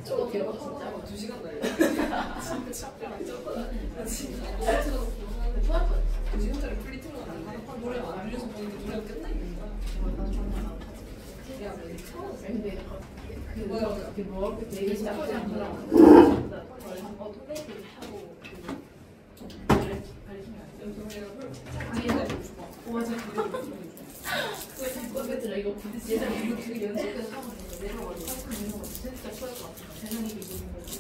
저거 기억 진짜 2시간 걸려. 진짜 2시간짜리 플리팅은 안 돼. 노래 안 들려서 보는데 노래가 끝나 있는 거야. 근데 그 뭐야? 그 되게 시작하지 않더라. 토레이를 하고 맞아. 그거 이거 부딪히 이거 연습해서 하면 내려가지고 진짜 추할 것 같아. 세상이 이기는 거지.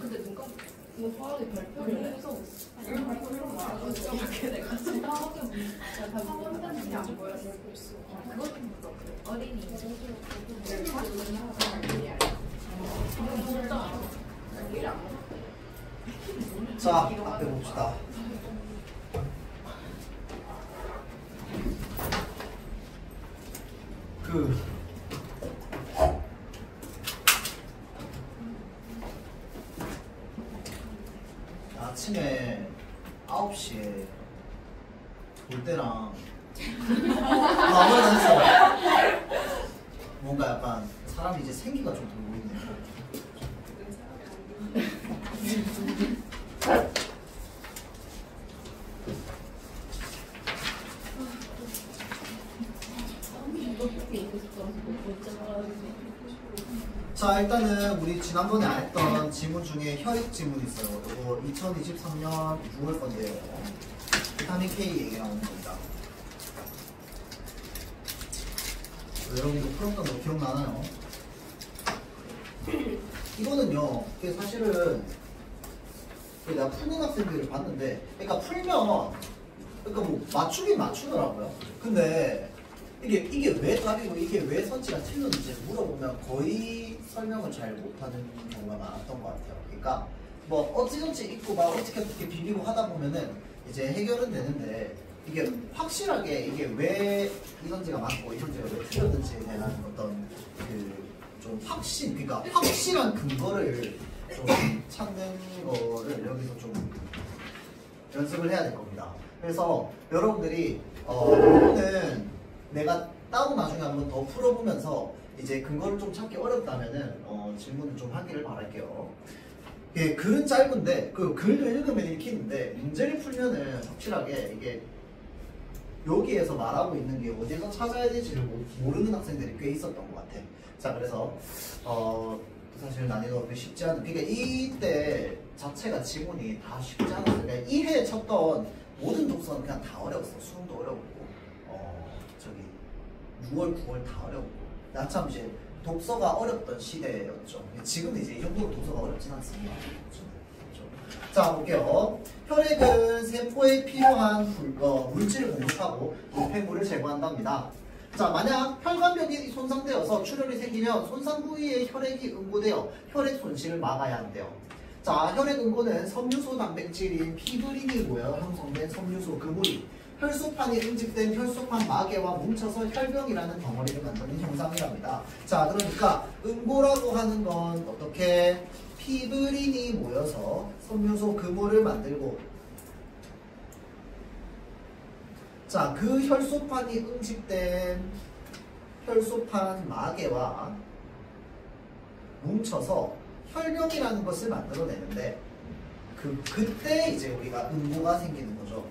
근데 누가 이거 화학이 발표를 해서 이렇게 내가 진짜 화학이 안 보여. 그것도 어린이 자, 앞에 봅시다. 아침에 9시에 볼 때랑 아무래도 했어요. 뭔가 약간 사람이 이제 생기가 좀 더 보이네요. 자, 일단은 우리 지난번에 안 했던 지문 중에 혈액 지문이 있어요. 이거 2023년 6월 건데요. 비타민 K 얘기 나오는 겁니다. 여러분 이거 풀었던 거 기억나나요? 이거는요, 이게 사실은 내가 푸는 학생들을 봤는데, 그러니까 풀면, 그러니까 뭐 맞추긴 맞추더라고요. 근데 이게 왜 답이고 이게 왜 선지가 틀렸는지 물어보면 거의 설명을 잘 못하는 경우가 많았던 것 같아요. 그러니까 뭐 어찌저찌 있고 막 어떻게 비비고 하다 보면은 이제 해결은 되는데 이게 확실하게 이게 왜 이 선지가 맞고 이 선지가 왜 틀렸는지에 대한 어떤 그 좀 확신, 그러니까 확실한 근거를 좀 찾는 거를 여기서 좀 연습을 해야 될 겁니다. 그래서 여러분들이 이거는 내가 따로 나중에 한번 더 풀어보면서 이제 근거를 좀 찾기 어렵다면은 질문을 좀 하기를 바랄게요. 예, 글은 짧은데 그 글도 읽으면 읽히는데 문제를 풀면은 확실하게 이게 여기에서 말하고 있는 게 어디서 찾아야 될지를 모르는 학생들이 꽤 있었던 것 같아. 자, 그래서 사실 난이도가 쉽지 않은, 그러니까 이때 자체가 지문이 다 쉽지 않았어요. 그러니까 1회에 쳤던 모든 독서는 그냥 다 어려웠어. 수능도 어렵고 6월, 9월 다 어렵고 나참 이제 독서가 어렵던 시대였죠. 지금은 이제 이 정도로 독서가 어렵진 않습니다. 그렇죠? 자, 볼게요. 혈액은 세포에 필요한 물질을 공급하고 노폐물을 제거한답니다. 자, 만약 혈관벽이 손상되어서 출혈이 생기면 손상 부위에 혈액이 응고되어 혈액 손실을 막아야 한대요. 자, 혈액 응고는 섬유소 단백질인 피브린이 모여 형성된 섬유소 그물이 혈소판이 응집된 혈소판 마개와 뭉쳐서 혈병이라는 덩어리를 만드는 형상이랍니다. 자, 그러니까 응고라고 하는 건 어떻게 피브린이 모여서 섬유소 그물을 만들고, 자, 그 혈소판이 응집된 혈소판 마개와 뭉쳐서 혈병이라는 것을 만들어내는데 그때 이제 우리가 응고가 생기는 거죠.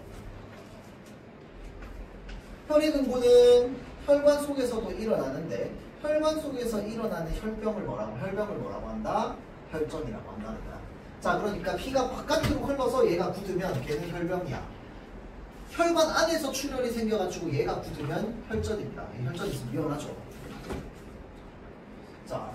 혈액 응고는 혈관 속에서도 일어나는데 혈관 속에서 일어나는 혈병을 뭐라고 한다? 혈전이라고 한다는 거야. 자, 그러니까 피가 바깥으로 흘러서 얘가 굳으면 걔는 혈병이야. 혈관 안에서 출혈이 생겨가지고 얘가 굳으면 혈전입니다. 혈전이 있으면 위험하죠. 자,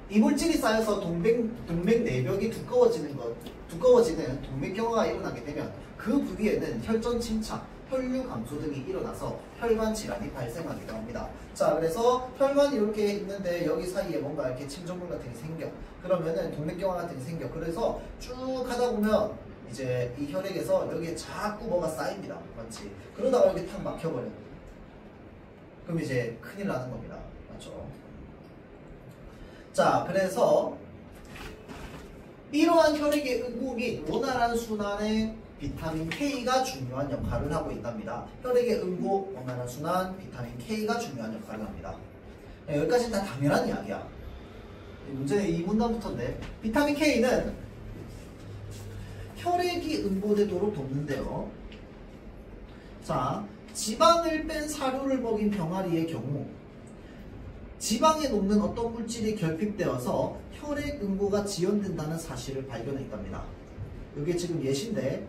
이물질이 쌓여서 동맥 내벽이 두꺼워지는 동맥경화가 일어나게 되면 그 부위에는 혈전 침착, 혈류 감소 등이 일어나서 혈관 질환이 발생하기도 합니다. 자, 그래서 혈관이 이렇게 있는데 여기 사이에 뭔가 이렇게 침전물 같은 게 생겨. 그러면은 동맥경화 같은 게 생겨. 그래서 쭉 하다 보면 이제 이 혈액에서 여기에 자꾸 뭐가 쌓입니다. 맞지? 그러다가 여기 탁 막혀버려. 그럼 이제 큰일 나는 겁니다. 맞죠? 자, 그래서 이러한 혈액의 응고 및 원활한 순환에 비타민 K가 중요한 역할을 하고 있답니다. 혈액의 응고, 원활한 순환, 비타민 K가 중요한 역할을 합니다. 네, 여기까지는 다 당연한 이야기야. 문제는 이 문단부터인데, 비타민 K는 혈액이 응고되도록 돕는데요. 자, 지방을 뺀 사료를 먹인 병아리의 경우 지방에 녹는 어떤 물질이 결핍되어서 혈액 응고가 지연된다는 사실을 발견했답니다. 이게 지금 예시인데,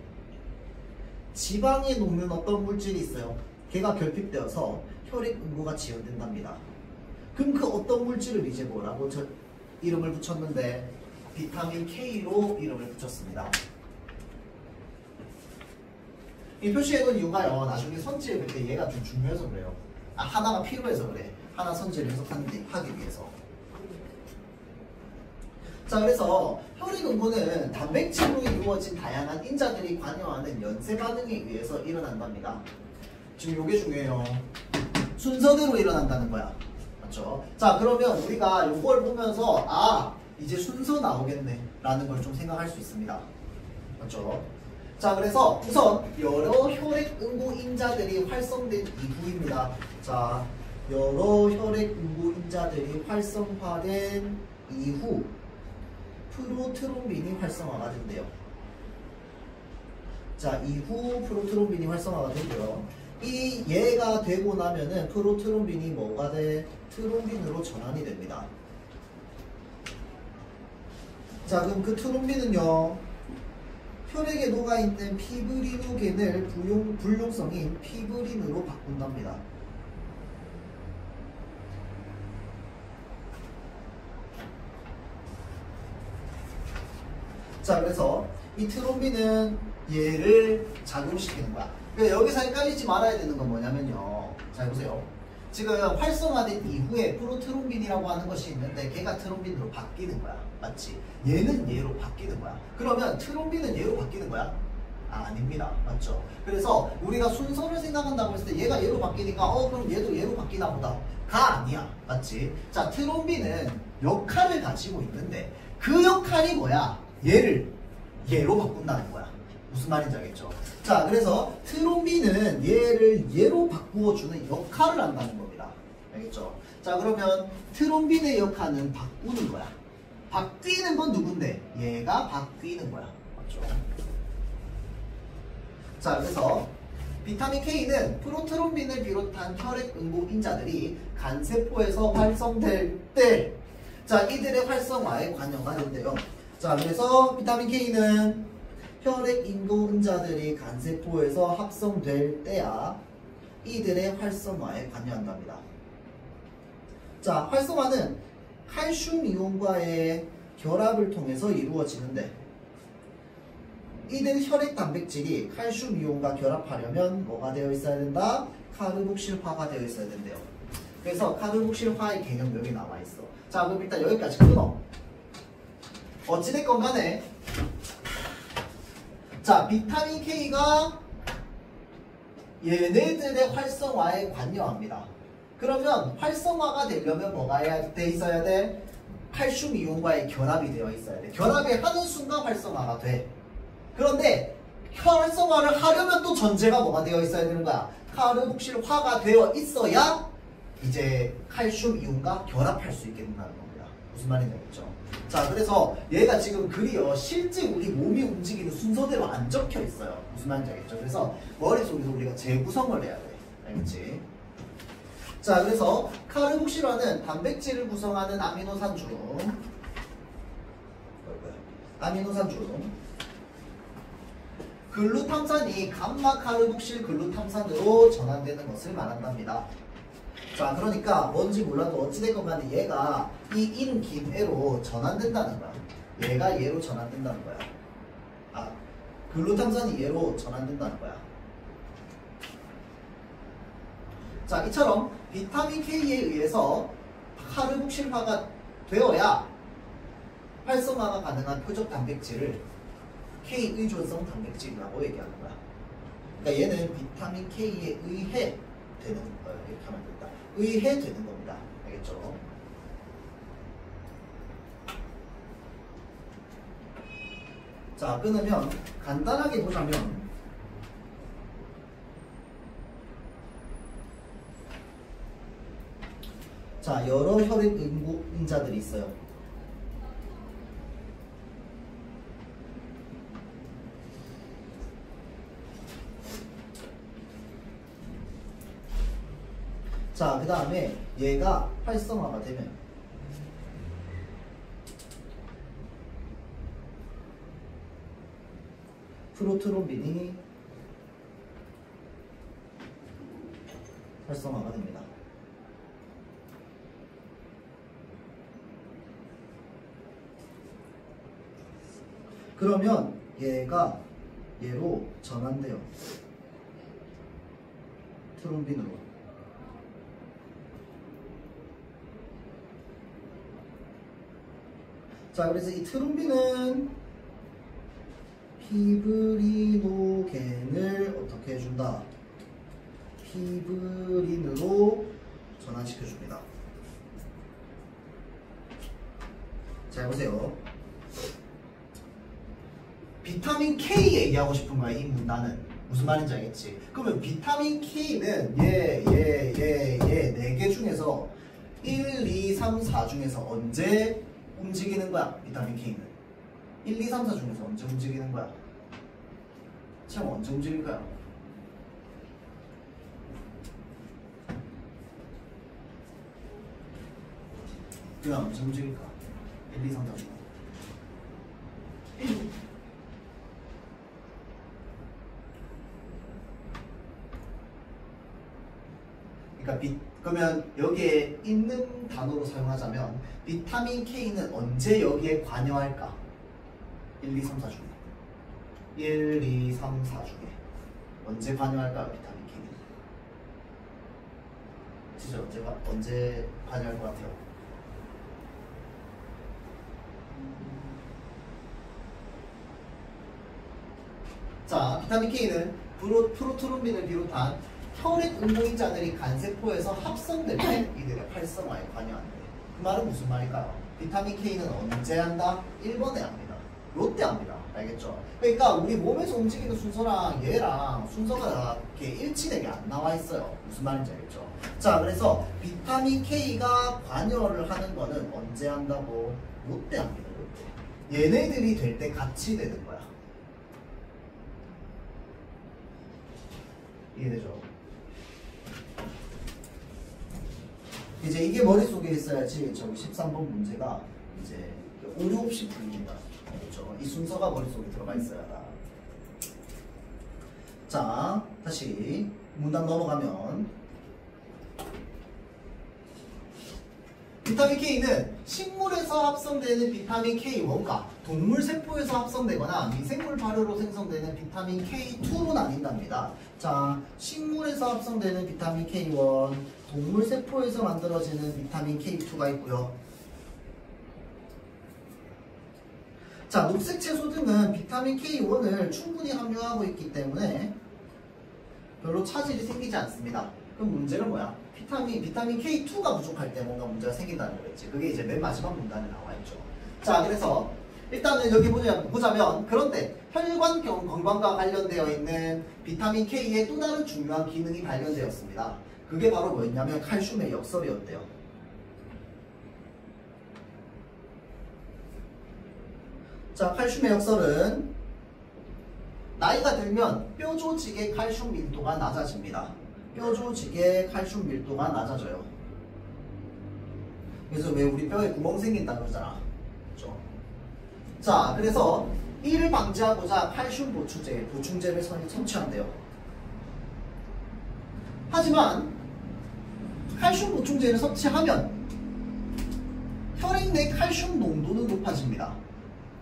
지방에 녹는 어떤 물질이 있어요. 걔가 결핍되어서 혈액 응고가 지연된답니다. 그럼 그 어떤 물질을 이제 뭐라고 이름을 붙였는데, 비타민 K로 이름을 붙였습니다. 이 표시해둔 이유가요, 나중에 선지를 볼 때 얘가 좀 중요해서 그래요. 하나가 필요해서 그래. 하나 선지를 해석하기 위해서. 자, 그래서 혈액 응고는 단백질로 이루어진 다양한 인자들이 관여하는 연쇄 반응에 의해서 일어난답니다. 지금 이게 중요해요. 순서대로 일어난다는 거야. 맞죠? 자, 그러면 우리가 이걸 보면서 이제 순서 나오겠네 라는 걸 좀 생각할 수 있습니다. 맞죠? 자, 그래서 우선 여러 혈액 응고 인자들이 활성된 이후입니다. 자, 여러 혈액 응고 인자들이 활성화된 이후 프로트롬빈이 활성화가 된대요. 자, 이후 프로트롬빈이 활성화가 되고요. 얘가 되고 나면은 프로트롬빈이 뭐가 돼? 트롬빈으로 전환이 됩니다. 자, 그럼 그 트롬빈은요, 혈액에 녹아있는 피브리노겐을 불용성인 피브린으로 바꾼답니다. 자, 그래서 이 트롬빈은 얘를 작용시키는 거야. 그러니까 여기서 헷갈리지 말아야 되는 건 뭐냐면요. 자, 보세요. 지금 활성화된 이후에 프로트롬빈이라고 하는 것이 있는데 걔가 트롬빈으로 바뀌는 거야. 맞지? 얘는 얘로 바뀌는 거야. 그러면 트롬빈은 얘로 바뀌는 거야? 아닙니다. 맞죠? 그래서 우리가 순서를 생각한다고 했을 때 얘가 얘로 바뀌니까 그럼 얘도 얘로 바뀌나 보다. 가 아니야. 맞지? 자, 트롬빈은 역할을 가지고 있는데 그 역할이 뭐야? 얘를 얘로 바꾼다는 거야. 무슨 말인지 알겠죠? 자, 그래서 트롬빈은 얘를 얘로 바꾸어주는 역할을 한다는 겁니다. 알겠죠? 자, 그러면 트롬빈의 역할은 바꾸는 거야. 바뀌는 건 누군데? 얘가 바뀌는 거야. 맞죠? 자, 그래서 비타민 K는 프로트롬빈을 비롯한 혈액 응고 인자들이 간세포에서 활성될 때, 자, 이들의 활성화에 관여가 된대요. 자, 그래서 비타민 K는 혈액 응고 인자들이 간세포에서 합성될 때야 이들의 활성화에 관여한답니다. 자, 활성화는 칼슘 이온과의 결합을 통해서 이루어지는데 이들 혈액 단백질이 칼슘 이온과 결합하려면 뭐가 되어 있어야 된다? 카르복실화가 되어 있어야 된대요. 그래서 카르복실화의 개념 여기 나와 있어. 자, 그럼 일단 여기까지 끊어. 어찌됐건 간에 자, 비타민 K가 얘네들의 활성화에 관여합니다. 그러면 활성화가 되려면 뭐가 돼 있어야 돼? 칼슘 이온과의 결합이 되어 있어야 돼. 결합이 하는 순간 활성화가 돼. 그런데 활성화를 하려면 또 전제가 뭐가 되어 있어야 되는 거야? 카르복실화가 되어 있어야 이제 칼슘 이온과 결합할 수 있게 된다는 겁니다. 무슨 말인지 알겠죠? 자, 그래서 얘가 지금 글이요, 실제 우리 몸이 움직이는 순서대로 안 적혀 있어요. 무슨 말인지 알겠죠? 그래서 머릿속에서 우리가 재구성을 해야 돼. 알겠지? 자, 그래서 카르복실화는 단백질을 구성하는 아미노산 중 글루탐산이 감마 카르복실 글루탐산으로 전환되는 것을 말한답니다. 자, 그러니까 뭔지 몰라도 어찌됐건 간에 얘가 이 이름 긴 애로 전환된다는 거야. 얘가 얘로 전환된다는 거야. 글루탐산이 얘로 전환된다는 거야. 자, 이처럼 비타민 K에 의해서 카르복실화가 되어야 활성화가 가능한 표적 단백질을 K 의존성 단백질이라고 얘기하는 거야. 그러니까 얘는 비타민 K에 의해 되는 거야. 이렇게 하면 된다. 의해 되는 겁니다. 알겠죠? 자, 끊으면 간단하게 보자면 자, 여러 혈액 응자들이 있어요. 자, 그 다음에 얘가 활성화가 되면 프로트롬빈이 활성화가 됩니다. 그러면 얘가 얘로 전환돼요. 트롬빈으로. 자, 그래서 이 트롬빈은 피브리노겐을 어떻게 해준다? 피브린으로 전환시켜줍니다. 자, 보세요. 비타민 K 얘기하고 싶은 거야, 이 문단은. 무슨 말인지 알겠지? 그러면 비타민 K는 얘, 4개 중에서 1, 2, 3, 4 중에서 언제 움직이는 거야? 비타민 K는 1, 2, 3, 4 중에서 언제 움직이는 거야? 참 언제 움직일 거야? 그냥 언제 움직일까? 1, 2, 3, 4 중에 그러니까 그러면 여기에 있는 단어로 사용하자면 비타민 K는 언제 여기에 관여할까? 1, 2, 3, 4 중에 1, 2, 3, 4 중에 언제 관여할까요? 비타민 K는 진짜 언제 관여할 것 같아요? 자, 비타민 K는 프로트롬빈을 비롯한 혈액 응고인자들이 간세포에서 합성될 때 이들의 활성화에 관여한대. 그 말은 무슨 말일까요? 비타민 K는 언제 한다? 1번에 합니다. 요때 합니다. 알겠죠? 그러니까 우리 몸에서 움직이는 순서랑 얘랑 순서가 이렇게 일치되게 안 나와 있어요. 무슨 말인지 알겠죠? 자, 그래서 비타민 K가 관여를 하는 거는 언제 한다고? 요때 합니다. 요때. 얘네들이 될 때 같이 되는 거야. 이해되죠? 이제 이게 머릿속에 있어야지 저기 13번 문제가 이제 오류 없이 풀립니다. 그렇죠? 이 순서가 머릿속에 들어가 있어야 한다. 자, 다시 문단 넘어가면 비타민 K는 식물에서 합성되는 비타민 K1과 동물 세포에서 합성되거나 미생물 발효로 생성되는 비타민 K2로 나뉜답니다. 자, 식물에서 합성되는 비타민 K1, 동물 세포에서 만들어지는 비타민 K2가 있고요. 자, 녹색 채소 등은 비타민 K1을 충분히 함유하고 있기 때문에 별로 차질이 생기지 않습니다. 그럼 문제는 뭐야? 비타민 K2가 부족할 때 뭔가 문제가 생긴다는 거겠지. 그게 이제 맨 마지막 문단에 나와 있죠. 자, 그래서 일단은 여기 보자면 그런데 혈관 건강과 관련되어 있는 비타민 K의 또 다른 중요한 기능이 발견되었습니다. 그게 바로 뭐였냐면 칼슘의 역설이었대요. 자, 칼슘의 역설은 나이가 들면 뼈 조직의 칼슘 밀도가 낮아집니다. 뼈 조직의 칼슘 밀도가 낮아져요. 그래서 왜 우리 뼈에 구멍 생긴다 그러잖아. 그렇죠? 자, 그래서 이를 방지하고자 칼슘 보충제를 섭취한대요. 하지만 칼슘 보충제를 섭취하면 혈액 내 칼슘 농도는 높아집니다.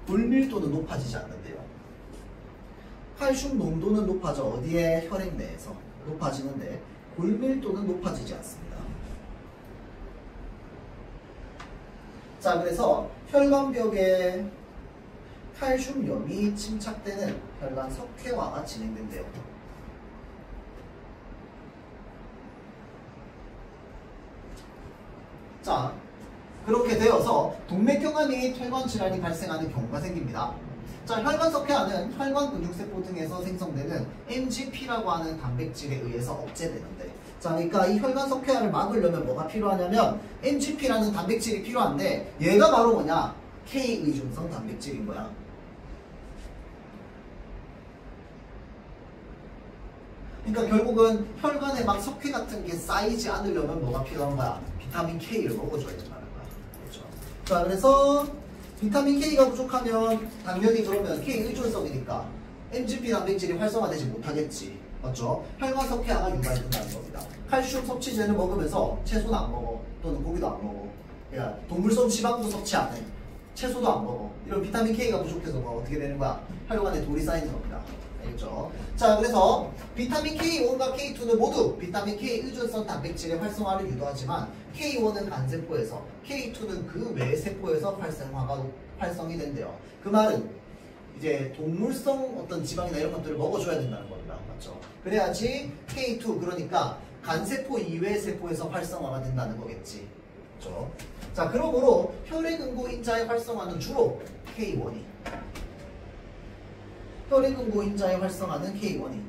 돌밀도는 높아지지 않는데요. 칼슘 농도는 높아져. 어디에? 혈액 내에서 높아지는데 골밀도는 높아지지 않습니다. 자, 그래서 혈관벽에 칼슘염이 침착되는 혈관 석회화가 진행된대요. 자, 그렇게 되어서 동맥경화 및 혈관 질환이 발생하는 경우가 생깁니다. 자, 혈관 석회화는 혈관 근육세포 등에서 생성되는 MGP라고 하는 단백질에 의해서 억제되는데, 자, 그러니까 이 혈관 석회화를 막으려면 뭐가 필요하냐면 MGP라는 단백질이 필요한데, 얘가 바로 뭐냐? K의존성 단백질인 거야. 그러니까 결국은 혈관에 막 석회 같은 게 쌓이지 않으려면 뭐가 필요한 거야? 비타민 K를 먹어줘야 된다는 거야. 그렇죠? 자, 그래서 비타민 K가 부족하면 당연히 그러면 K 의존성이니까 MGP 단백질이 활성화되지 못하겠지. 맞죠? 혈관 석회화가 유발된다는 겁니다. 칼슘 섭취제를 먹으면서 채소는 안 먹어. 또는 고기도 안 먹어. 그러니까 동물성 지방도 섭취 안 해. 채소도 안 먹어. 이런 비타민 K가 부족해서 뭐 어떻게 되는 거야? 혈관에 돌이 쌓이는 겁니다. 알겠죠? 자, 그래서 비타민 K1과 K2는 모두 비타민 K 의존성 단백질의 활성화를 유도하지만 K1은 간세포에서, K2는 그 외 세포에서 활성이 된대요. 그 말은 이제 동물성 어떤 지방이나 이런 것들을 먹어줘야 된다는 겁니다. 맞죠? 그래야지 K2, 그러니까 간세포 이외의 세포에서 활성화가 된다는 거겠지. 그렇죠? 자, 그러므로 혈액응고 인자의 활성화는 주로 K1이, 혈액응고 인자의 활성화는 K1이.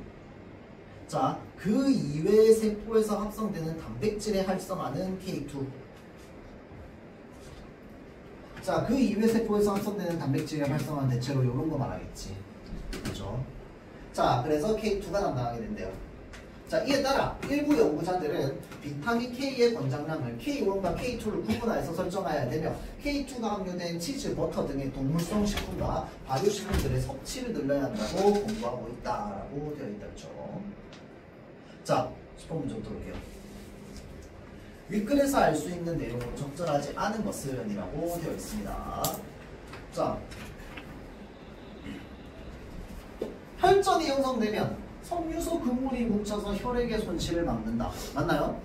자, 그 이외의 세포에서 합성되는 단백질의 활성화는 K2. 자, 그 이외 세포에서 합성되는 단백질의 활성화는 대체로 이런 거 말하겠지. 그렇죠? 자, 그래서 K2가 담당하게 된대요. 자, 이에 따라 일부 연구자들은 비타민 K의 권장량을 K1과 K2를 구분하여서 설정해야 되며 K2가 함유된 치즈, 버터 등의 동물성 식품과 발효식품들의 섭취를 늘려야 한다고 공부하고 있다라고 되어 있다죠. 자, 10번 문제부터 볼게요. 윗글에서 알 수 있는 내용은 적절하지 않은 것은이라고 되어 있습니다. 자, 혈전이 형성되면 섬유소 그물이 뭉쳐서 혈액의 손실을 막는다. 맞나요?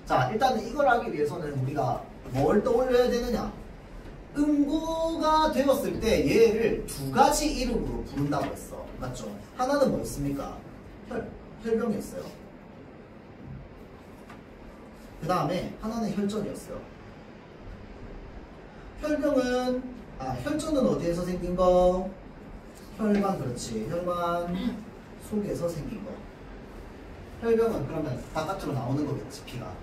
자, 일단은 이걸 하기 위해서는 우리가 뭘 떠올려야 되느냐? 응고가 되었을 때 얘를 두 가지 이름으로 부른다고 했어. 맞죠? 하나는 뭐였습니까? 혈병이었어요. 그 다음에 하나는 혈전이었어요. 혈전은 어디에서 생긴 거? 혈관, 그렇지. 혈관 속에서 생긴 거. 혈병은 그러면 바깥으로 나오는 거겠지, 피가.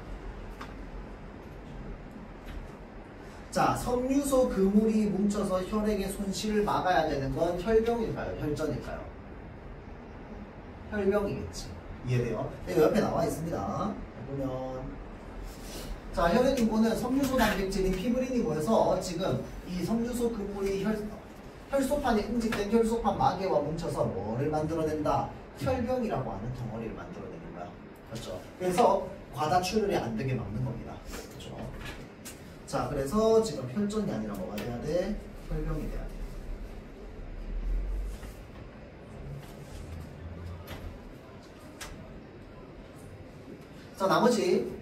자, 섬유소 그물이 뭉쳐서 혈액의 손실을 막아야 되는 건 혈병일까요? 혈전일까요? 혈병이겠지. 이해돼요? 이거 옆에 나와 있습니다. 보면. 자, 혈액응고는 섬유소 단백질인 피브린이 모여서 지금 이 섬유소 그물이 혈소판에 응집된 혈소판 마개와 뭉쳐서 뭐를 만들어낸다? 혈병이라고 하는 덩어리를 만들어내는 거야. 그렇죠? 그래서 과다출혈이 안 되게 막는 겁니다. 그렇죠? 자, 그래서 지금 혈전이 아니라 뭐가 돼야 돼? 혈병이 돼야 돼. 자, 나머지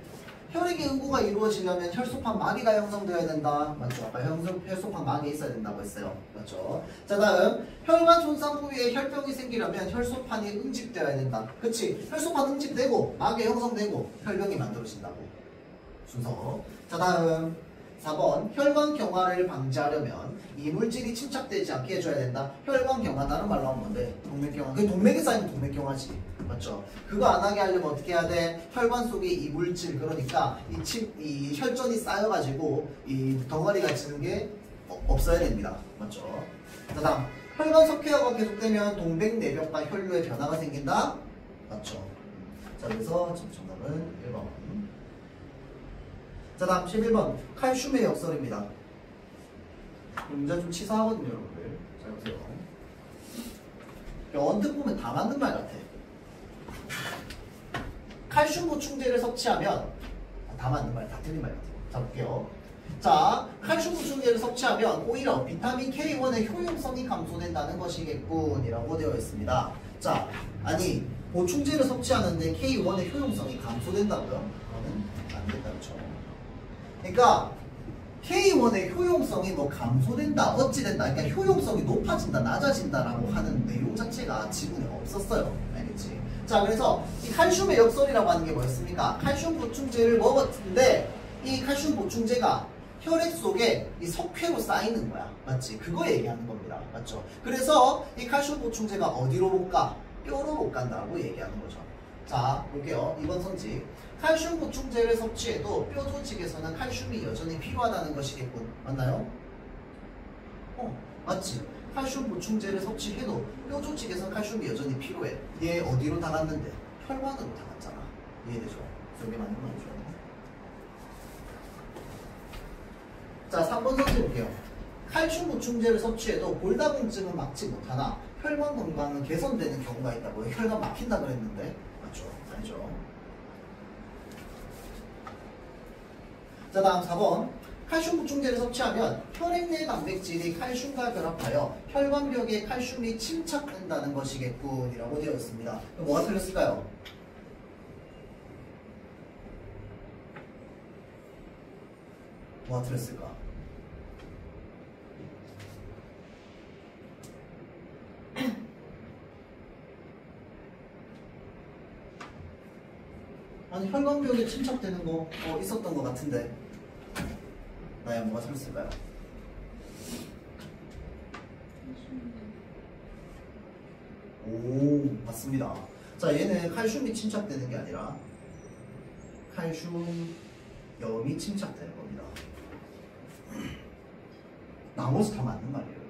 혈액의 응고가 이루어지려면 혈소판 마개가 형성되어야 된다. 맞죠? 아까 혈소판 마개 있어야 된다고 했어요. 맞죠? 자, 다음 혈관 손상 후에 혈병이 생기려면 혈소판이 응집되어야 된다. 그치? 혈소판 응집되고 마개 형성되고 혈병이 만들어진다고. 순서. 자, 다음 4번 혈관 경화를 방지하려면 이물질이 침착되지 않게 해줘야 된다. 혈관 경화 다른 말로 하면 뭔데? 동맥 경화. 그 동맥에 쌓이면 동맥 경화지. 맞죠? 그거 안 하게 하려면 어떻게 해야 돼? 혈관 속에 이물질, 그러니까 이 혈전이 쌓여가지고 이 덩어리가 지는 게 없어야 됩니다. 맞죠? 자, 다음 혈관 석회화가 계속되면 동맥 내벽과 혈류에 변화가 생긴다. 맞죠? 자, 그래서 정답은 1번. 자, 다음 11번 칼슘의 역설입니다. 문제 좀 치사하거든요, 여러분들. 잘 보세요. 언뜻 보면 다 맞는 말 같아. 칼슘 보충제를 섭취하면 다 맞는 말, 다 틀린 말 같아요. 자, 볼게요. 자, 칼슘 보충제를 섭취하면 오히려 비타민 K1의 효용성이 감소된다는 것이겠군이라고 되어 있습니다. 자, 아니 보충제를 섭취하는데 K1의 효용성이 감소된다고요? 그거는 안 된다, 그렇죠? 그러니까 K1의 효용성이 뭐 감소된다, 어찌된다, 그러니까 효용성이 높아진다, 낮아진다라고 하는 내용 자체가 지문에 없었어요. 알겠지? 자, 그래서 이 칼슘의 역설이라고 하는 게 뭐였습니까? 칼슘 보충제를 먹었는데 이 칼슘 보충제가 혈액 속에 이 석회로 쌓이는 거야. 맞지? 그거 얘기하는 겁니다. 맞죠? 그래서 이 칼슘 보충제가 어디로 못 가? 뼈로 못 간다고 얘기하는 거죠. 자, 볼게요. 2번 선지. 칼슘 보충제를 섭취해도 뼈 조직에서는 칼슘이 여전히 필요하다는 것이겠군. 맞나요? 맞지? 칼슘 보충제를 섭취해도 뼈 조직에서 칼슘이 여전히 필요해. 얘 어디로 달았는데? 혈관으로 달았잖아. 이해되죠? 여기 맞는 거죠. 자, 3번 선지 볼게요. 칼슘 보충제를 섭취해도 골다공증은 막지 못하나 혈관 건강은 개선되는 경우가 있다고요. 혈관 막힌다 그랬는데 맞죠? 아니죠. 자, 다음 4번. 칼슘 보충제를 섭취하면 혈액 내 단백질이 칼슘과 결합하여 혈관벽에 칼슘이 침착된다는 것이겠군 이라고 되어 있습니다. 그럼 뭐가 틀렸을까요? 뭐가 틀렸을까? 아니, 혈관벽에 침착되는 거 있었던 것 같은데 나야 뭐가 틀렸을까요? 오, 맞습니다. 자, 얘는 칼슘이 침착되는 게 아니라 칼슘염이 침착되는 겁니다. 나머지 다 맞는 말이에요.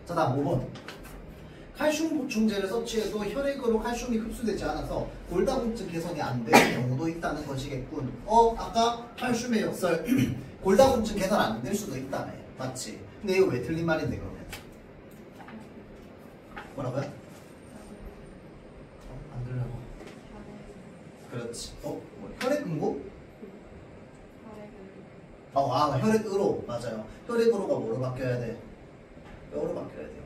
자, 다음 5번. 칼슘 보충제를 섭취해도 혈액으로 칼슘이 흡수되지 않아서 골다공증 개선이 안 되는 경우도 있다는 것이겠군. 아까 칼슘의 역설 골다공증 개선 안 될 수도 있다네. 맞지? 근데 이거 왜 틀린 말인데 그러면? 뭐라고요? 안 들려고. 그렇지. 혈액 응고? 혈액으로. 맞아요. 혈액으로가 뭐로 바뀌어야 돼? 뼈로 바뀌어야 돼요.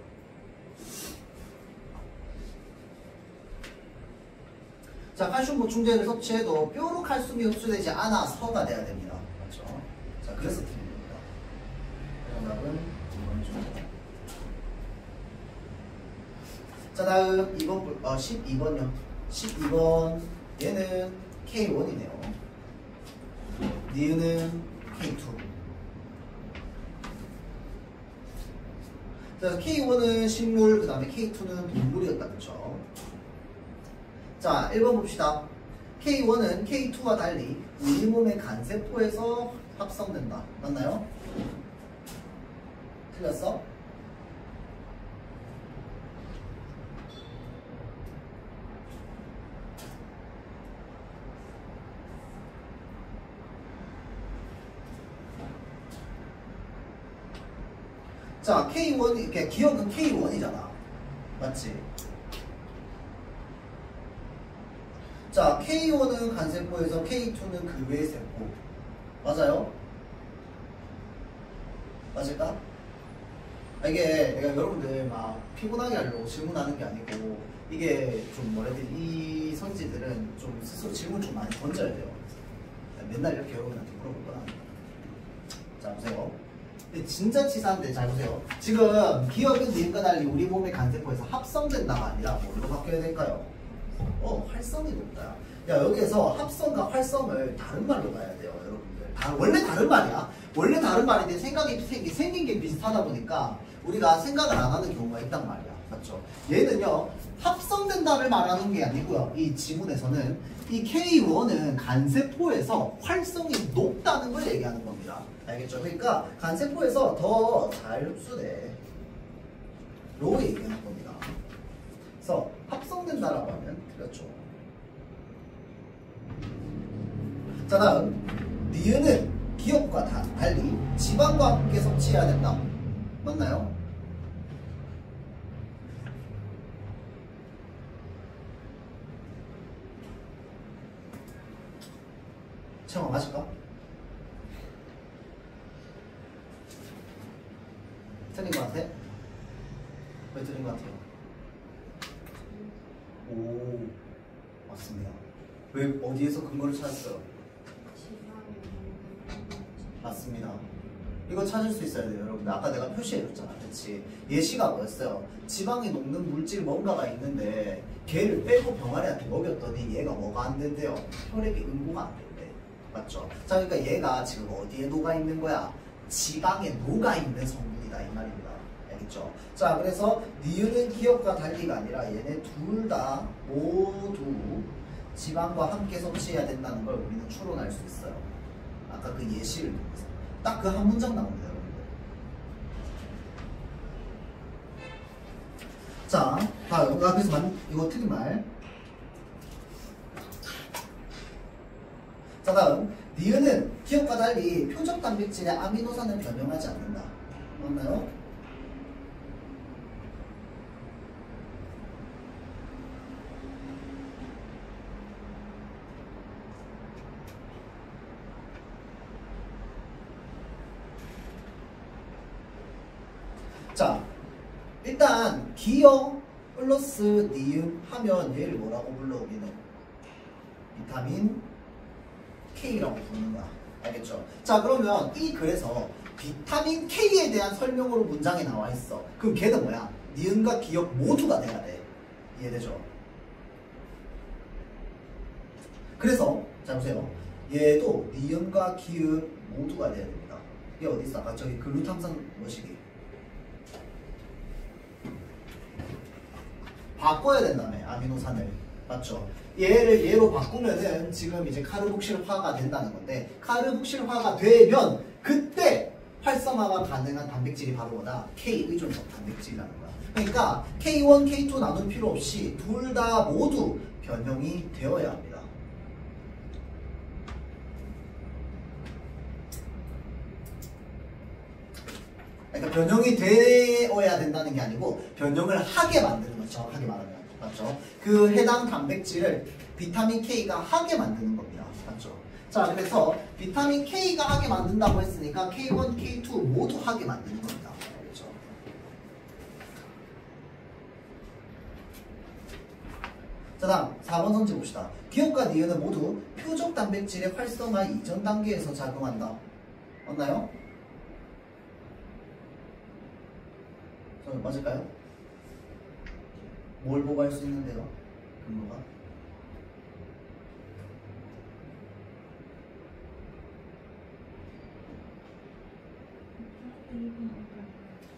자, 칼슘 보충제를 섭취해도 뼈로 칼슘이 흡수되지 않아서가 돼야 됩니다. 맞죠? 자, 그래서 틀린 겁니다. 정답은 2번이죠. 자, 다음 2번, 12번요. 12번. 얘는 K1이네요. 니은은 K2. 자, K1은 식물, 그 다음에 K2는 동물이었다. 그쵸? 자, 1번 봅시다. K1은 K2와 달리 우리 몸의 간세포에서 합성된다. 맞나요? 틀렸어? 자, K1, 이렇게 기억은 K1이잖아. 맞지? 자, K1은 간세포에서 K2는 그 외의 세포. 맞아요? 맞을까? 이게 내가 여러분들 막 피곤하게 하려고 질문하는 게 아니고 이게 좀 뭐라 해야 되지? 이 선지들은 좀 스스로 질문 좀 많이 던져야 돼요. 맨날 이렇게 여러분한테 물어볼 건 아니에요. 자, 보세요. 근데 진짜 치사한데 잘 보세요. 지금 기억은 니은과 달리 우리 몸의 간세포에서 합성된다가 아니라 뭘로 바뀌어야 될까요? 활성이 높다. 야, 여기에서 합성과 활성을 다른 말로 봐야 돼요, 여러분들. 원래 다른 말이야. 원래 다른 말인데 생긴 게 비슷하다 보니까 우리가 생각을 안 하는 경우가 있단 말이야. 맞죠? 얘는요, 합성된다를 말하는 게 아니고요. 이 지문에서는 이 K1은 간세포에서 활성이 높다는 걸 얘기하는 겁니다. 알겠죠? 그러니까 간세포에서 더 잘 흡수돼. 로 얘기하는 겁니다. 그래서 합성된다라고 하면 틀렸죠. 자, 다음 니은은 기억과 달리 지방과 함께 섭취해야 된다. 맞나요? 채영아 맞을까? 틀린 것 같아? 왜 어디에서 근거를 찾았어요? 맞습니다. 이거 찾을 수 있어야 돼요, 여러분들. 아까 내가 표시해줬잖아, 그렇지? 예시가 뭐였어요? 지방에 녹는 물질 뭔가가 있는데 걔를 빼고 병아리한테 먹였더니 얘가 뭐가 안 된대요? 혈액이 응고가 안 된대. 맞죠? 자, 그러니까 얘가 지금 어디에 녹아 있는 거야? 지방에 녹아 있는 성분이다 이 말입니다. 알겠죠? 자, 그래서 니은은 기억과 달리가 아니라 얘네 둘 다 모두 지방과 함께 섭취해야 된다는 걸 우리는 추론할 수 있어요. 아까 그 예시를 통해서. 딱 그 한 문장 나옵니다, 여러분들. 자, 다음. 그래서 이거 틀린 말. 자, 다음. 니은은 기억과 달리 표적 단백질의 아미노산을 변형하지 않는다. 맞나요? 자, 일단 기억 플러스 니은 하면 얘를 뭐라고 불러 우리는? 비타민 K라고 부르는 거야. 알겠죠? 자, 그러면 이 글에서 비타민 K에 대한 설명으로 문장에 나와 있어. 그럼 걔는 뭐야? 니은과 기억 모두가 돼야 돼. 이해되죠? 그래서 자 보세요. 얘도 니은과 기억 모두가 돼야 됩니다. 얘 어디 있어? 아까 저기 글루탐산 뭐시기? 바꿔야 된다며, 아미노산을. 맞죠? 얘를 얘로 바꾸면은 지금 이제 카르복실화가 된다는 건데, 카르복실화가 되면 그때 활성화가 가능한 단백질이 바로 뭐다? K 의존성 단백질이라는 거야. 그러니까 K1, K2 나눌 필요 없이 둘 다 모두 변형이 되어야 합니다. 그러니까 변형이 되어야 된다는 게 아니고 변형을 하게 만드는 거죠. 정확하게 말하면. 맞죠? 그 해당 단백질을 비타민 K가 하게 만드는 겁니다. 맞죠? 자, 그래서 비타민 K가 하게 만든다고 했으니까 K1, K2 모두 하게 만드는 겁니다. 알겠죠? 자, 다음 4번 선지 봅시다. 기억과 니은은 모두 표적 단백질의 활성화 이전 단계에서 작용한다. 맞나요? 맞을까요? 뭘 보고 할 수 있는데요? 근거가?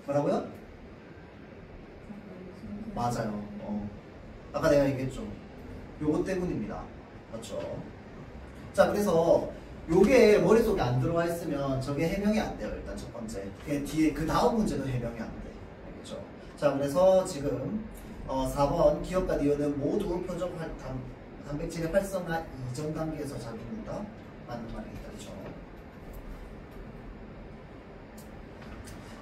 뭐라고요? 맞아요. 아까 내가 얘기했죠. 요거 때문입니다. 맞죠? 자, 그래서 요게 머릿속에 안 들어와 있으면 저게 해명이 안 돼요. 일단 첫 번째. 뒤에 그 다음 문제도 해명이 안 돼. 알겠죠? 자, 그래서 지금 4번 기억과 니은은 모두 표적 단백질의 활성화 이전 단계에서 작용한다. 맞는 말이겠다. 그렇죠?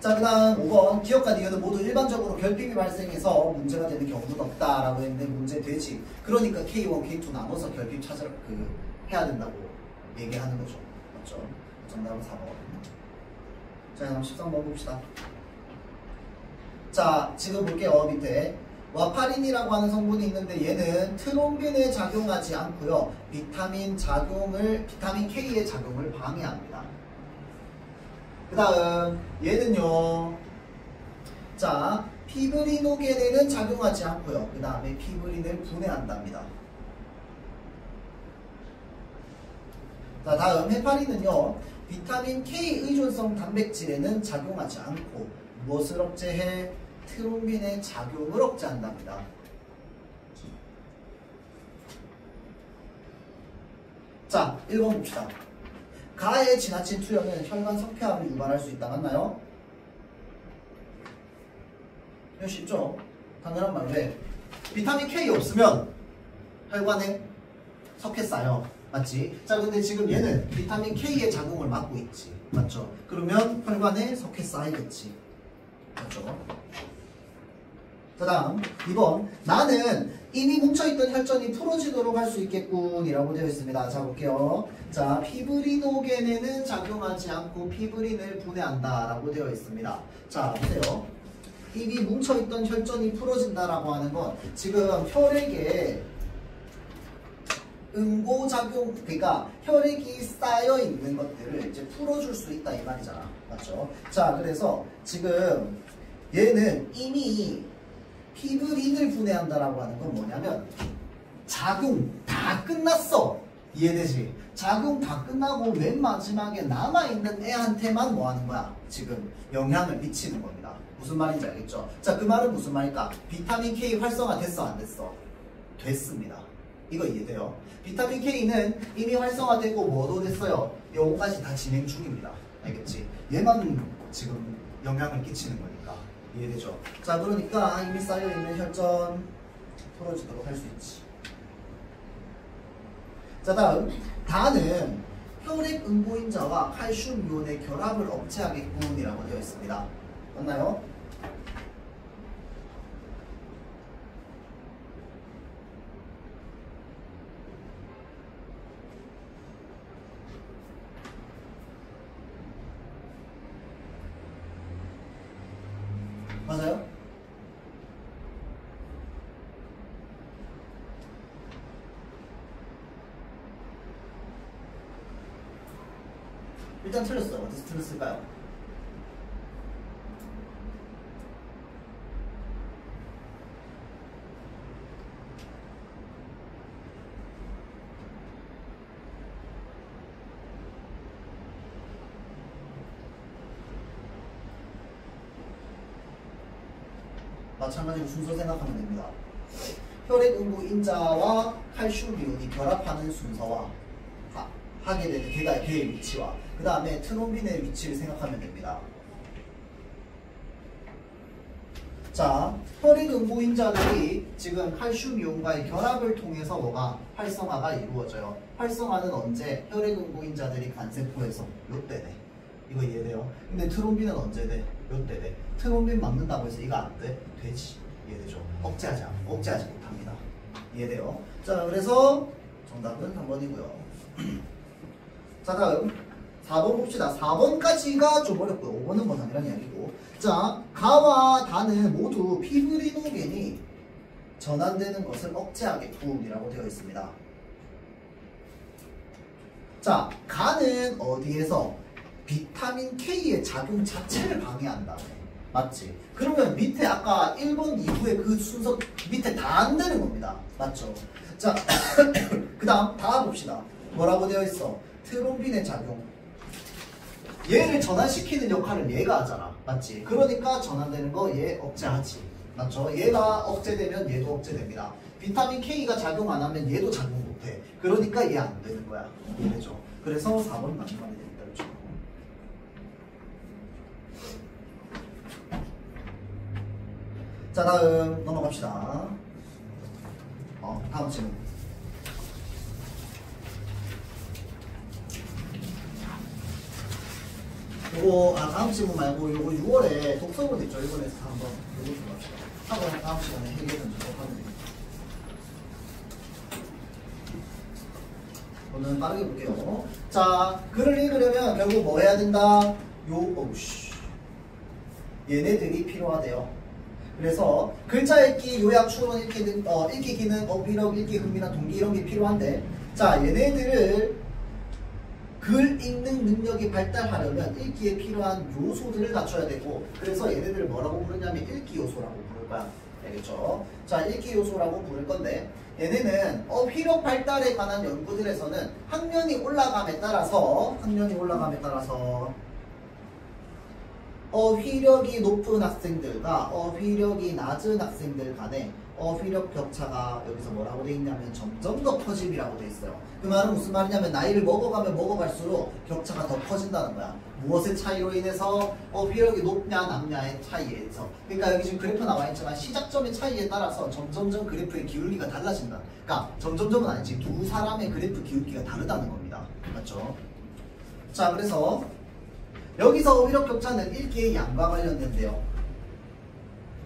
자, 그 다음 5번 기억과 니은은 모두 일반적으로 결핍이 발생해서 문제가 되는 경우는 없다라고 했는데 문제 되지. 그러니까 K1, K2 나눠서 결핍 해야 된다고 얘기하는 거죠. 맞죠? 정답은 4번. 자, 다음 13번 봅시다. 자, 지금 볼게요. 밑에 와파린이라고 하는 성분이 있는데 얘는 트롬빈에 작용하지 않고요. 비타민 K의 작용을 방해합니다. 그 다음 얘는요. 자, 피브리노겐에는 작용하지 않고요. 그 다음에 피브린을 분해한답니다. 자, 다음 헤파린은요. 비타민 K 의존성 단백질에는 작용하지 않고 무엇을 억제해? 트롬빈의 작용을 억제한답니다. 자, 1번 봅시다. 가의 지나친 투여는 혈관 석회암을 유발할 수 있다. 맞나요? 이거 쉽죠? 당연한 말인데 비타민 K 없으면 혈관에 석회 쌓여. 맞지? 자, 근데 지금 얘는 비타민 K의 작용을 막고 있지. 맞죠? 그러면 혈관에 석회 쌓이겠지. 맞죠? 자, 다음 2번 나는 이미 뭉쳐있던 혈전이 풀어지도록 할 수 있겠군 이라고 되어 있습니다. 자, 볼게요. 자, 피브리노겐에는 작용하지 않고 피브린을 분해한다 라고 되어 있습니다. 자, 보세요. 이미 뭉쳐있던 혈전이 풀어진다 라고 하는 건 지금 혈액에 응고작용, 그러니까 혈액이 쌓여 있는 것들을 이제 풀어줄 수 있다 이 말이잖아. 맞죠? 자, 그래서 지금 얘는 이미 피브린을 분해한다라고 하는 건 뭐냐면 작용 다 끝났어. 이해되지? 작용 다 끝나고 맨 마지막에 남아있는 애한테만 뭐 하는 거야? 지금 영향을 미치는 겁니다. 무슨 말인지 알겠죠? 자, 그 말은 무슨 말일까? 비타민 K 활성화 됐어, 안 됐어? 됐습니다. 이거 이해돼요? 비타민 K는 이미 활성화되고 뭐도 됐어요? 요거까지 다 진행 중입니다. 알겠지? 얘만 지금 영향을 끼치는 거니까. 이해되죠? 자, 그러니까 이미 쌓여있는 혈전 풀어지도록 할 수 있지. 자, 다음 다는 혈액 응고인자와 칼슘 이온의 결합을 억제하겠군이라고 되어 있습니다. 맞나요? 맞아요? 일단 틀렸어요. 어디서 틀렸을까요? 마찬가지로 순서 생각하면 됩니다. 혈액 응고인자와 칼슘 이온이 결합하는 순서와 하게 되는 걔의 위치와 그 다음에 트롬빈의 위치를 생각하면 됩니다. 자, 혈액 응고인자들이 지금 칼슘 이온과의 결합을 통해서 뭐가 활성화가 이루어져요. 활성화는 언제? 혈액 응고인자들이 간세포에서 요때네. 이거 이해돼요? 근데 트롬빈은 언제 돼? 요때 돼. 트롬빈 막는다고 해서 이거 안 돼? 되지. 이해되죠? 억제하지 못합니다. 이해돼요? 자, 그래서 정답은 3번이고요. 자, 다음 4번 봅시다. 4번까지가 좀 어렵고요. 5번은 뭐 당연한 이야기고. 자, 가와 다는 모두 피브리노겐이 전환되는 것을 억제하겠군이라고 되어 있습니다. 자, 가는 어디에서? 비타민 K의 작용 자체를 방해한다. 맞지? 그러면 밑에 아까 1번 이후에 그 순서 밑에 다 안 되는 겁니다. 맞죠? 자, 그 다음 다 봅시다. 뭐라고 되어 있어? 트롬빈의 작용. 얘를 전환시키는 역할을 얘가 하잖아. 맞지? 그러니까 전환되는 거 얘 억제하지. 맞죠? 얘가 억제되면 얘도 억제됩니다. 비타민 K가 작용 안 하면 얘도 작용 못해. 그러니까 얘 안 되는 거야. 이해되죠? 그래서 4번 맞는 말이 됩니다. 그렇죠? 자, 다음 넘어갑시다. 다음 질문. 요거 다음 질문 말고 요거 6월에 독서본 있죠? 일본에서 한번 요거 좀 합시다. 하고 다음 시간에 해결은 좀 하면 됩니다. 오늘 빠르게 볼게요. 자, 글을 읽으려면 결국 뭐 해야 된다? 얘네들이 필요하대요. 그래서 글자 읽기, 요약, 추론 읽기, 읽기 기능, 어휘력, 읽기 흥미나 동기 이런 게 필요한데, 자, 얘네들을 글 읽는 능력이 발달하려면 읽기에 필요한 요소들을 갖춰야 되고, 그래서 얘네들을 뭐라고 부르냐면 읽기 요소라고 부를 거야. 알겠죠? 자, 읽기 요소라고 부를 건데, 얘네는 어휘력 발달에 관한 연구들에서는 학년이 올라감에 따라서 어휘력이 높은 학생들과 어휘력이 낮은 학생들 간에 어휘력 격차가 여기서 뭐라고 돼 있냐면 점점 더 커짐이라고 돼 있어요. 그 말은 무슨 말이냐면 나이를 먹어가면 먹어갈수록 격차가 더 커진다는 거야. 무엇의 차이로 인해서 어휘력이 높냐 낮냐의 차이에서. 그러니까 여기 지금 그래프 나와 있지만 시작점의 차이에 따라서 점점점 그래프의 기울기가 달라진다. 그러니까 점점점은 아니지. 두 사람의 그래프 기울기가 다르다는 겁니다. 맞죠? 자, 그래서 여기서 어휘력 격차는 읽기의 양과 관련된대요.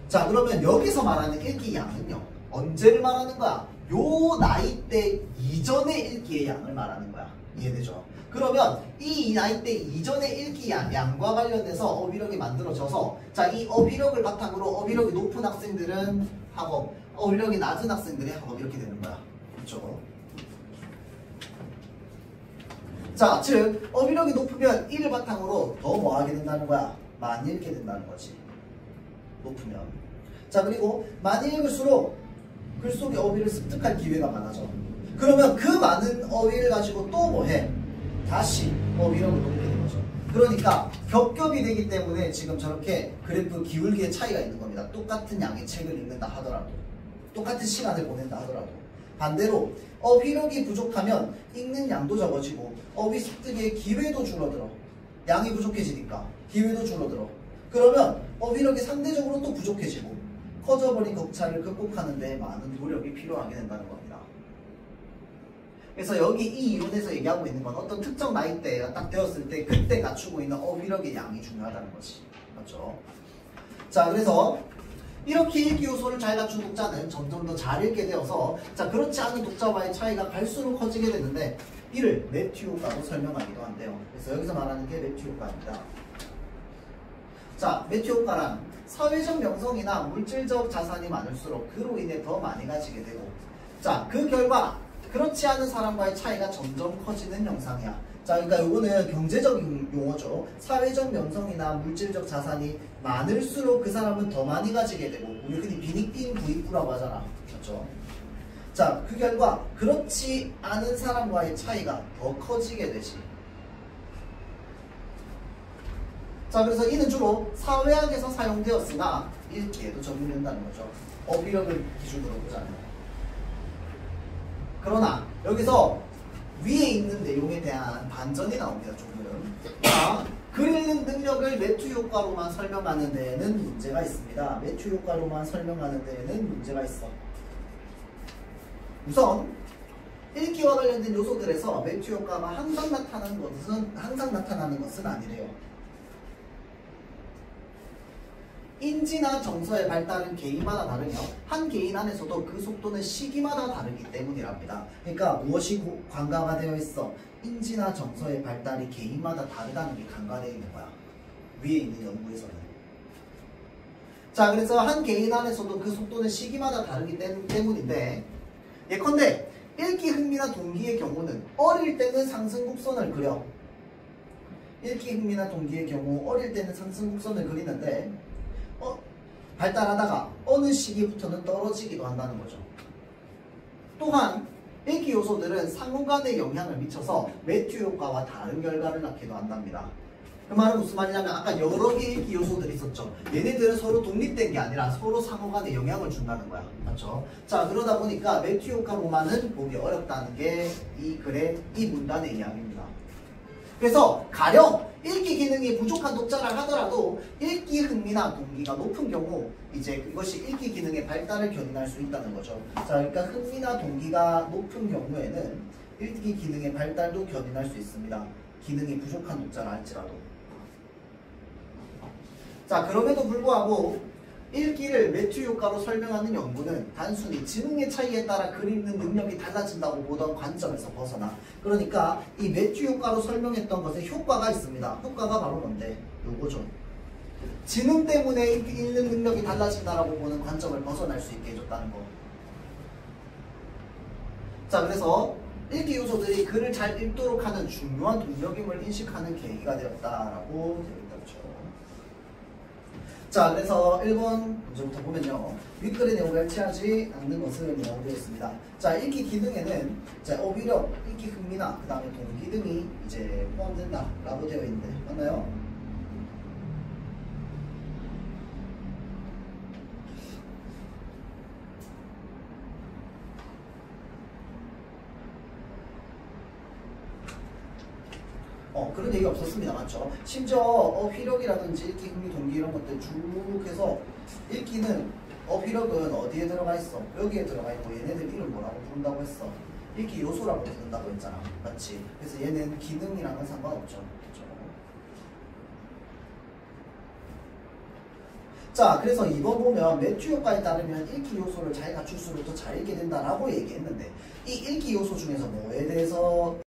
자, 그러면 여기서 말하는 읽기 양은요, 언제를 말하는 거야? 요 나이대 이전의 읽기의 양을 말하는 거야. 이해되죠? 그러면 이 나이대 이전의 읽기 양과 관련돼서 어휘력이 만들어져서, 자, 이 어휘력을 바탕으로 어휘력이 높은 학생들은 학업, 어휘력이 낮은 학생들이 학업 이렇게 되는 거야. 그렇죠? 자, 즉 어휘력이 높으면 1을 바탕으로 더 뭐하게 된다는 거야? 많이 읽게 된다는 거지. 높으면. 자, 그리고 많이 읽을수록 글 속의 어휘를 습득할 기회가 많아져. 그러면 그 많은 어휘를 가지고 또 뭐해? 다시 어휘력을 높게 되는 거죠. 그러니까 겹겹이 되기 때문에 지금 저렇게 그래프 기울기의 차이가 있는 겁니다. 똑같은 양의 책을 읽는다 하더라도, 똑같은 시간을 보낸다 하더라도. 반대로 어휘력이 부족하면 읽는 양도 적어지고 어휘 습득의 기회도 줄어들어. 양이 부족해지니까 기회도 줄어들어. 그러면 어휘력이 상대적으로 또 부족해지고 커져버린 격차를 극복하는 데 많은 노력이 필요하게 된다는 겁니다. 그래서 여기 이 이론에서 얘기하고 있는 건 어떤 특정 나이대가 딱 되었을 때 그때 갖추고 있는 어휘력의 양이 중요하다는 거지. 맞죠? 자, 그래서 이렇게 읽기 요소를 잘 갖춘 독자는 점점 더 잘 읽게 되어서, 자, 그렇지 않은 독자와의 차이가 갈수록 커지게 되는데 이를 매튜 효과로 설명하기도 한대요. 그래서 여기서 말하는 게 매튜 효과입니다. 자, 매튜 효과란 사회적 명성이나 물질적 자산이 많을수록 그로 인해 더 많이 가지게 되고, 자, 그 결과 그렇지 않은 사람과의 차이가 점점 커지는 형상이야. 자, 그러니까 이거는 경제적인 용어죠. 사회적 명성이나 물질적 자산이 많을수록 그 사람은 더 많이 가지게 되고, 우리 흔히 빈익빈 부익부라고 하잖아. 맞죠? 자, 그 결과 그렇지 않은 사람과의 차이가 더 커지게 되지. 자, 그래서 이는 주로 사회학에서 사용되었으나 읽기에도 적용된다는 거죠. 어휘력을 기준으로 보자면. 그러나 여기서 위에 있는 내용에 대한 반전이 나옵니다. 조금. 자, 글 읽는 능력을 매튜 효과로만 설명하는 데에는 문제가 있습니다. 매튜 효과로만 설명하는 데에는 문제가 있어. 우선 읽기와 관련된 요소들에서 매튜 효과가 항상 나타나는 것은 아니래요. 인지나 정서의 발달은 개인마다 다르며 한 개인 안에서도 그 속도는 시기마다 다르기 때문이랍니다. 그러니까 무엇이 간과가 있어? 인지나 정서의 발달이 개인마다 다르다는 게 간과되어 있는 거야. 위에 있는 연구에서는. 자, 그래서 한 개인 안에서도 그 속도는 시기마다 다르기 때문인데, 예컨대 읽기 흥미나 동기의 경우는 어릴 때는 상승 곡선을 그려. 읽기 흥미나 동기의 경우 어릴 때는 상승 곡선을 그리는데 발달하다가 어느 시기부터는 떨어지기도 한다는 거죠. 또한 읽기 요소들은 상호 간의 영향을 미쳐서 매튜 효과와 다른 결과를 낳기도 한답니다. 그 말은 무슨 말이냐면 아까 여러 개의 읽기 요소들이 있었죠. 얘네들은 서로 독립된 게 아니라 서로 상호 간에 영향을 준다는 거야. 맞죠? 자, 그러다 보니까 매튜 효과로만은 보기 어렵다는 게 이 글의 이 문단의 이야기입니다. 그래서 가령 읽기 기능이 부족한 독자를 하더라도 읽기 흥미나 동기가 높은 경우 이제 그것이 읽기 기능의 발달을 견인할 수 있다는 거죠. 자, 그러니까 흥미나 동기가 높은 경우에는 읽기 기능의 발달도 견인할 수 있습니다. 기능이 부족한 독자라 할지라도. 자, 그럼에도 불구하고 읽기를 매튜 효과로 설명하는 연구는 단순히 지능의 차이에 따라 글 읽는 능력이 달라진다고 보던 관점에서 벗어나, 그러니까 이 매튜 효과로 설명했던 것에 효과가 있습니다. 효과가 바로 뭔데? 요거죠. 지능 때문에 읽는 능력이 달라진다라고 보는 관점을 벗어날 수 있게 해줬다는 거. 자, 그래서 읽기 요소들이 글을 잘 읽도록 하는 중요한 동력임을 인식하는 계기가 되었다라고 되어 있다고 죠. 자, 그래서 1번 문제부터 보면요. 윗글의 내용을 일치하지 않는 것을 뭐라고 되어 있습니다. 자, 읽기 기능에는 어휘력, 읽기 흥미나 그 다음에 동기 등이 이제 포함된다라고 되어 있는데 맞나요? 그런 얘기 없었습니다. 맞죠? 심지어 어휘력이라든지 읽기, 흥미, 동기 이런 것들 쭉 해서 읽기는 어휘력은 어디에 들어가 있어? 여기에 들어가 있고 얘네들 이름 뭐라고 부른다고 했어? 읽기 요소라고 부른다고 했잖아. 맞지? 그래서 얘는 기능이랑은 상관없죠. 그렇죠? 자, 그래서 이번 보면 매튜 효과에 따르면 읽기 요소를 잘 갖출수록 더 잘 읽게 된다라고 얘기했는데 이 읽기 요소 중에서 뭐에 대해서